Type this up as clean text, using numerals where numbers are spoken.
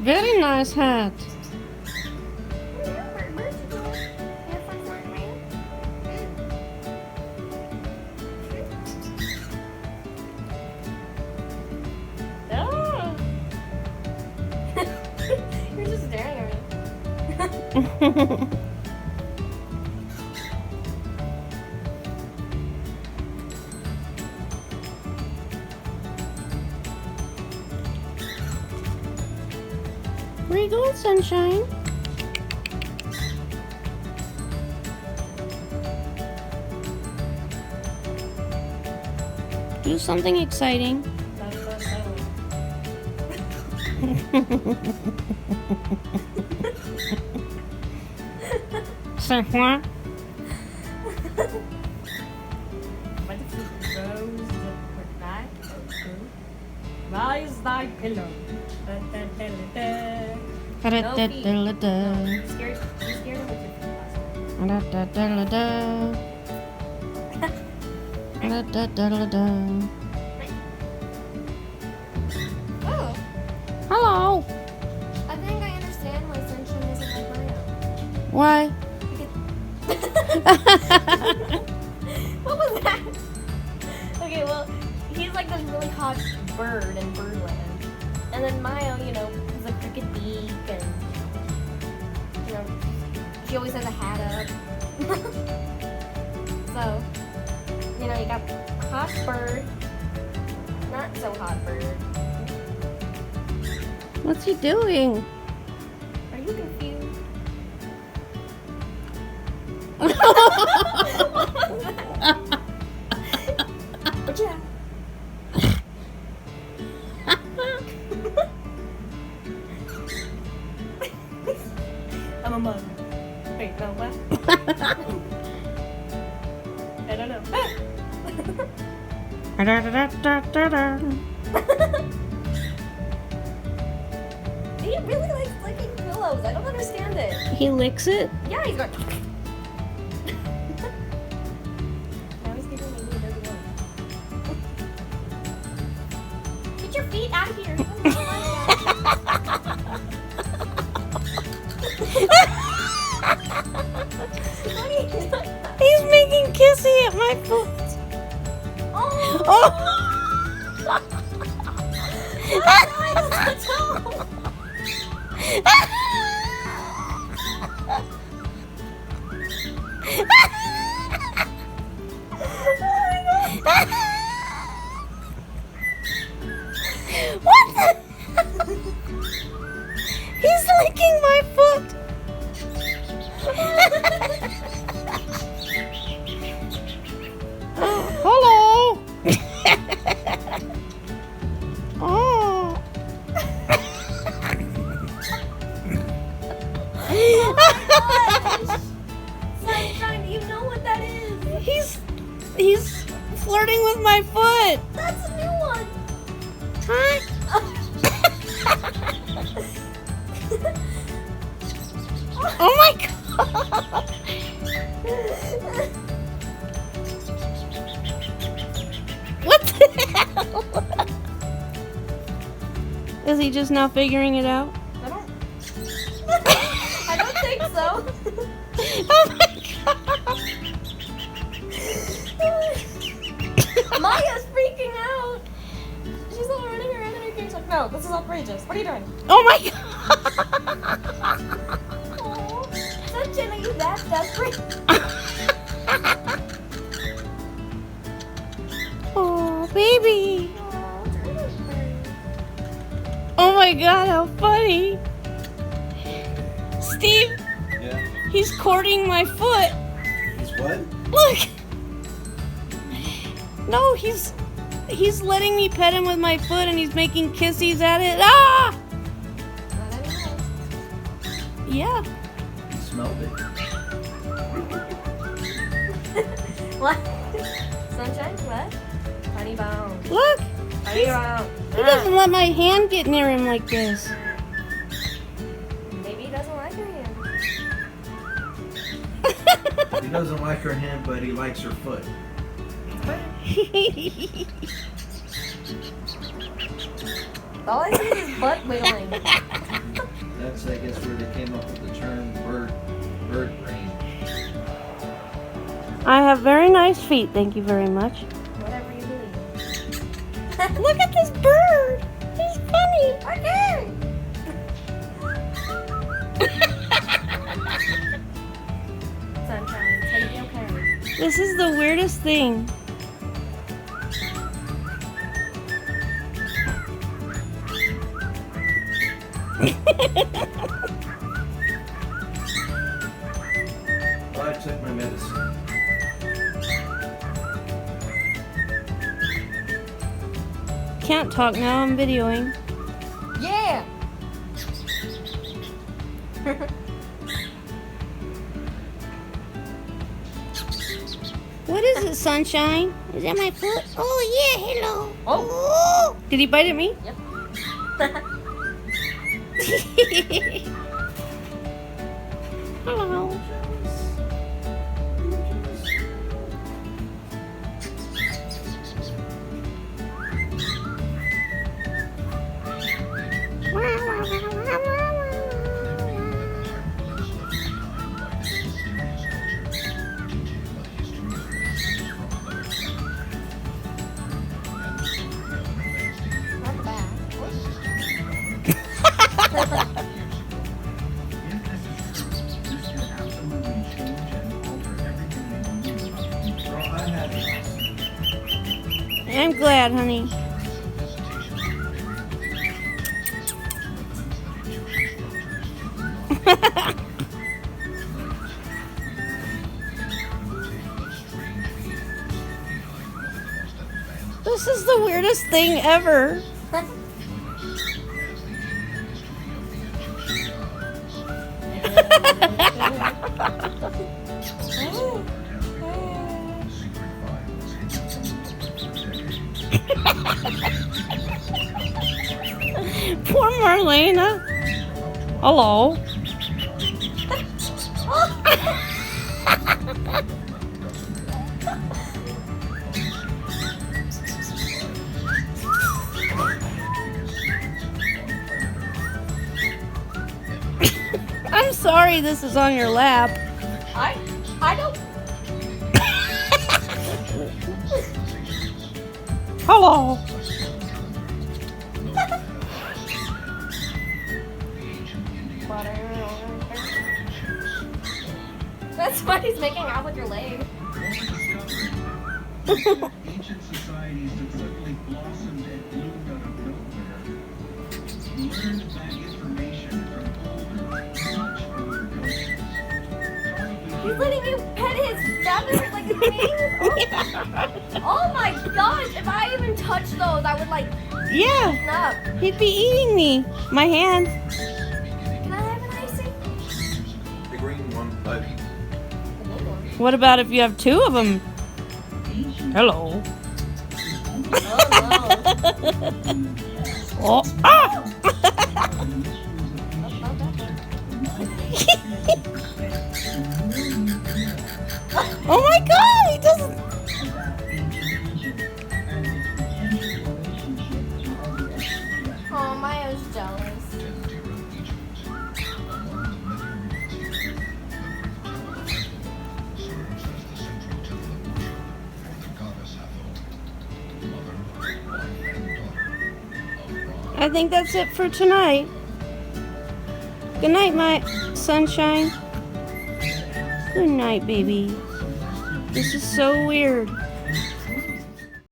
Very nice hat. Oh. You're just staring at me. Where you going, sunshine? Do something exciting. Say what? Rise thy pillow. Da da da da da. You scared him with your feet last time. Da da da da. Da da da da. Oh, Hello. I think I understand why Sunshine isn't like Mario. Why? What was that? Okay, well, he's like this really hot bird in Birdland. And then Mayo, you know, has a crooked beak and, you know, she always has a hat up. So, you know, you got hot bird, not so hot bird. What's he doing? Are you confused? What you have? I'm a mug. Wait, no, what? I don't know. Da da da da da da. He really likes licking pillows. I don't understand it. He licks it. Yeah, he's going. Now he's giving me a dirty look. Get your feet out of here. He's making kissy at my foot. Oh! Oh. What the? He's licking my foot. Hello. Oh. Sunshine, do you know what that is? He's flirting with my foot. That's a new one. Huh? Oh my god. What the hell? Is he just now figuring it out? I don't think so. Oh my god. Maya's freaking out. She's all running around in her cage like, no, this is outrageous. What are you doing? Oh my god. Oh, Sunshine, are you that desperate? Oh, baby. Oh my god, how funny. Steve, Yeah. he's courting my foot. He's what? Look. No, he's letting me pet him with my foot and he's making kissies at it. Ah! Yeah. He smelled it. What? Sunshine? What? Honey bone. Look. Honey bone. He doesn't let my hand get near him like this. Maybe he doesn't like your hand. He doesn't like her hand, but he likes her foot. All I see is butt wiggling. That's, I guess, where they came up with the term bird brain. I have very nice feet, thank you very much. Whatever you believe. Look at this bird. He's funny. Okay. Sunshine, take me okay. This is the weirdest thing. Well, I took my medicine. Can't talk now, I'm videoing. Yeah. What is it, Sunshine? Is that my foot? Oh, yeah, hello. Oh. Did he bite at me? Yep. Hello. Not bad. Well, I had it. I'm glad, honey. This is the weirdest thing ever. Poor Marlena. Hello. I'm sorry this is on your lap. I don't. Hello. That's why he's making out with your leg. Ancient societies that suddenly blossomed and bloomed out of nowhere learned that information from older, much older cultures. He's letting you pet his feathers like his wings. Oh my gosh! If I even touched those, I would like Yeah, tighten up. he'd be eating me. My hand. Can I have an icing? The green one, buddy. What about if you have two of them? Hello. Oh Oh, ah! Oh my God, he doesn't. no! Oh, Maya's jealous. I think that's it for tonight. Good night, my sunshine. Good night, baby. This is so weird.